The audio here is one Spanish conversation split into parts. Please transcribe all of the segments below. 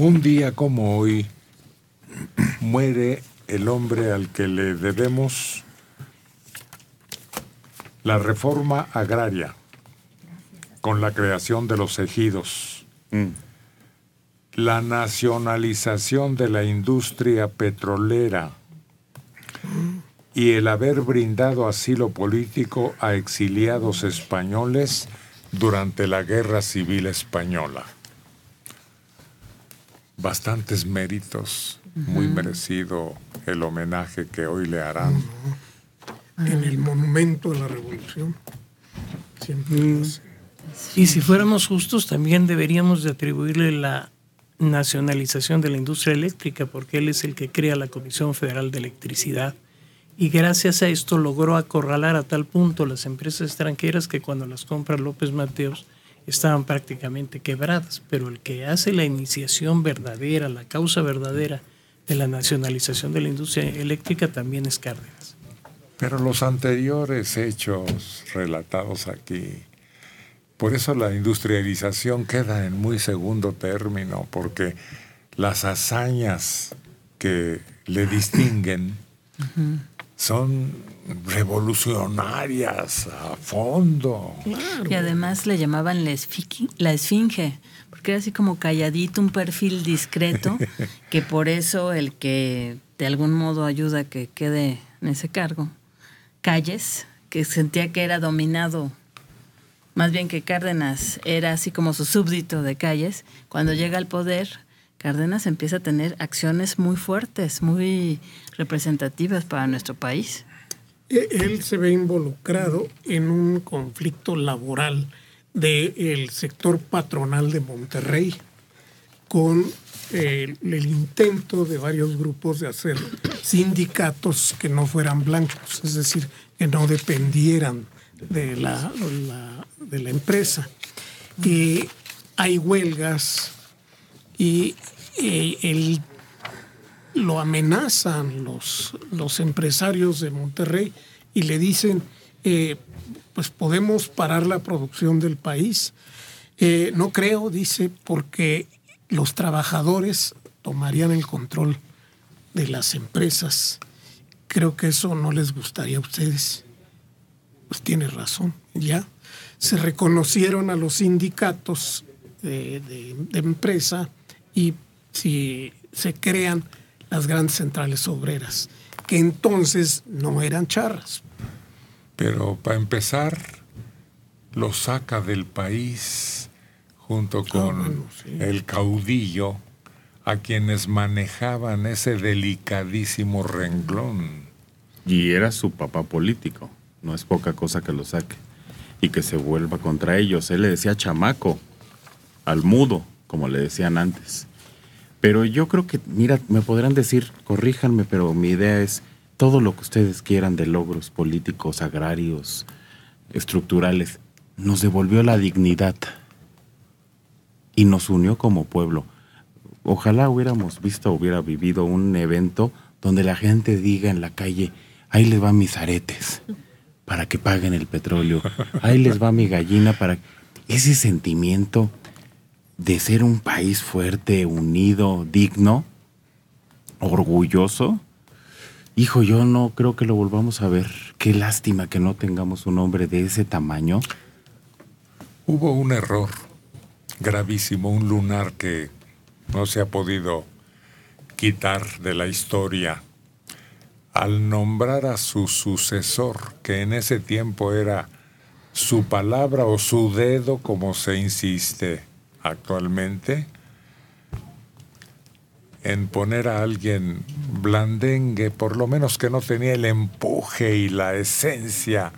Un día como hoy muere el hombre al que le debemos la reforma agraria con la creación de los ejidos, la nacionalización de la industria petrolera y el haber brindado asilo político a exiliados españoles durante la Guerra Civil Española. Bastantes méritos, muy merecido el homenaje que hoy le harán. En el monumento de la Revolución. Siempre Y si fuéramos justos, también deberíamos de atribuirle la nacionalización de la industria eléctrica, porque él es el que crea la Comisión Federal de Electricidad. Y gracias a esto logró acorralar a tal punto las empresas extranjeras que cuando las compra López Mateos estaban prácticamente quebradas. Pero el que hace la iniciación verdadera, la causa verdadera de la nacionalización de la industria eléctrica también es Cárdenas. Pero los anteriores hechos relatados aquí, por eso la industrialización queda en muy segundo término, porque las hazañas que le distinguen son revolucionarias a fondo. Claro. Y además le llamaban la esfinge, porque era así como calladito, un perfil discreto, que por eso el que de algún modo ayuda a que quede en ese cargo, Calles, que sentía que era dominado, más bien que Cárdenas era así como su súbdito de Calles, cuando llega al poder, Cárdenas empieza a tener acciones muy fuertes, muy representativas para nuestro país. Él se ve involucrado en un conflicto laboral del sector patronal de Monterrey con el intento de varios grupos de hacer sindicatos que no fueran blancos, es decir, que no dependieran de la empresa. Y hay huelgas y lo amenazan los empresarios de Monterrey y le dicen, pues podemos parar la producción del país. No creo, dice, porque los trabajadores tomarían el control de las empresas. Creo que eso no les gustaría a ustedes. Pues tiene razón, ya. Se reconocieron a los sindicatos de empresa y si se crean las grandes centrales obreras, que entonces no eran charras. Pero para empezar, lo saca del país junto con el caudillo a quienes manejaban ese delicadísimo renglón. Y era su papá político, no es poca cosa que lo saque y que se vuelva contra ellos. Él le decía chamaco, al mudo, como le decían antes. Pero yo creo que, mira, me podrán decir, corríjanme, pero mi idea es todo lo que ustedes quieran de logros políticos, agrarios, estructurales, nos devolvió la dignidad y nos unió como pueblo. Ojalá hubiera vivido un evento donde la gente diga en la calle, ahí les va mis aretes para que paguen el petróleo, ahí les va mi gallina para... Ese sentimiento de ser un país fuerte, unido, digno, orgulloso, hijo, yo no creo que lo volvamos a ver. Qué lástima que no tengamos un hombre de ese tamaño. Hubo un error gravísimo, un lunar que no se ha podido quitar de la historia al nombrar a su sucesor, que en ese tiempo era su palabra o su dedo, como se insiste actualmente, en poner a alguien blandengue, por lo menos que no tenía el empuje y la esencia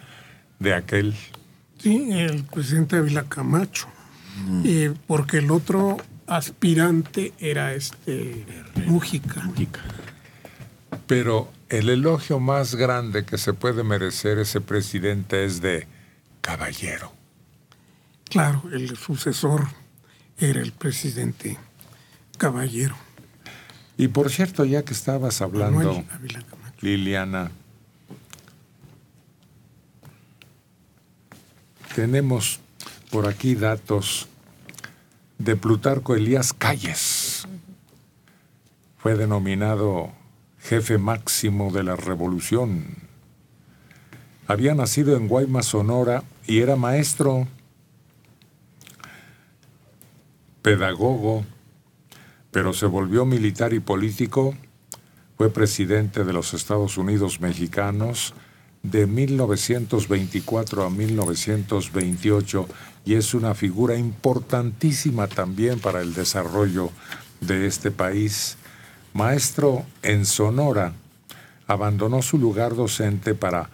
de aquel. Sí, el presidente Ávila Camacho, porque el otro aspirante era Mújica. Pero el elogio más grande que se puede merecer ese presidente es de caballero. Claro, el sucesor era el presidente Caballero. Y por cierto, ya que estabas hablando, Liliana, tenemos por aquí datos de Plutarco Elías Calles, años fue denominado jefe máximo de la revolución. Había nacido en Guaymas, Sonora, y era maestro, pedagogo, pero se volvió militar y político. Fue presidente de los Estados Unidos mexicanos de 1924 a 1928 y es una figura importantísima también para el desarrollo de este país. Maestro en Sonora, abandonó su lugar docente para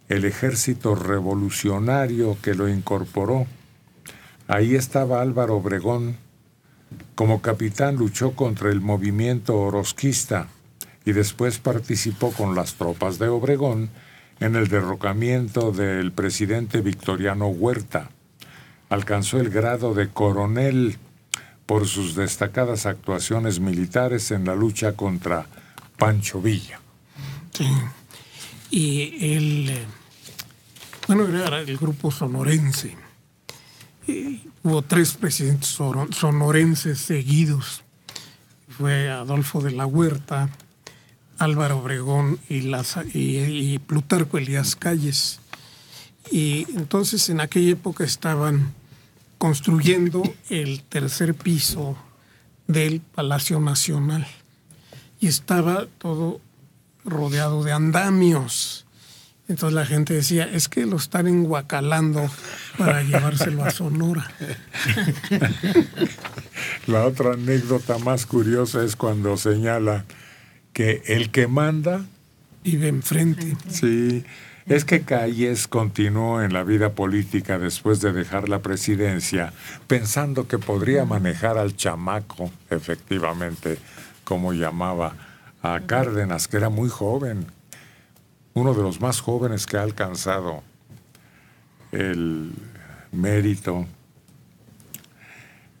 el ejército revolucionario que lo incorporó. Ahí estaba Álvaro Obregón. Como capitán luchó contra el movimiento orozquista y después participó con las tropas de Obregón en el derrocamiento del presidente Victoriano Huerta. Alcanzó el grado de coronel por sus destacadas actuaciones militares en la lucha contra Pancho Villa. Sí. Y él, era el grupo sonorense. Hubo 3 presidentes sonorenses seguidos. Fue Adolfo de la Huerta, Álvaro Obregón y Plutarco Elías Calles. Y entonces en aquella época estaban construyendo el 3er piso del Palacio Nacional. Y estaba todo rodeado de andamios. Entonces la gente decía, es que lo están enguacalando para llevárselo a Sonora. La otra anécdota más curiosa es cuando señala que el que manda vive enfrente. Sí, es que Calles continuó en la vida política después de dejar la presidencia, pensando que podría manejar al chamaco, efectivamente, como llamaba a Cárdenas, que era muy joven, uno de los más jóvenes que ha alcanzado el mérito.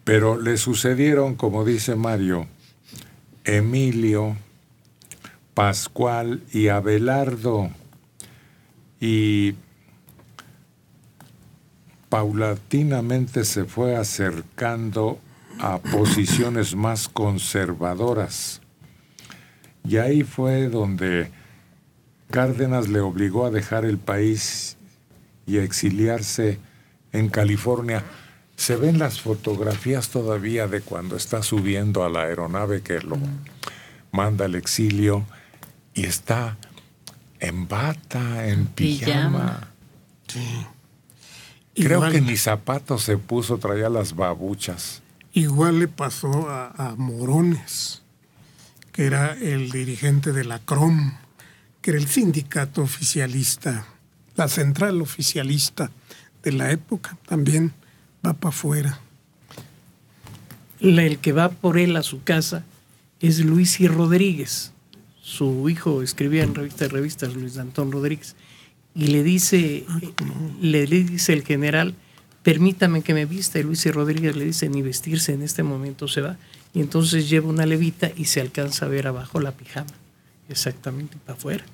Pero le sucedieron, como dice Mario, Emilio, Pascual y Abelardo, y paulatinamente se fue acercando a posiciones más conservadoras. Y ahí fue donde Cárdenas le obligó a dejar el país y a exiliarse en California. Se ven las fotografías todavía de cuando está subiendo a la aeronave que lo manda al exilio y está en bata, en pijama. Sí. Creo Igual, que ni zapatos se puso, traía las babuchas. Igual le pasó a Morones, que era el dirigente de la CROM, que era el sindicato oficialista, la central oficialista de la época, también va para afuera. El que va por él a su casa es Luis y Rodríguez. Su hijo escribía en revistas, Luis Antón Rodríguez, y le dice el general, permítame que me vista, y Luis y Rodríguez le dice, ni vestirse en este momento se va, y entonces lleva una levita y se alcanza a ver abajo la pijama, exactamente para afuera.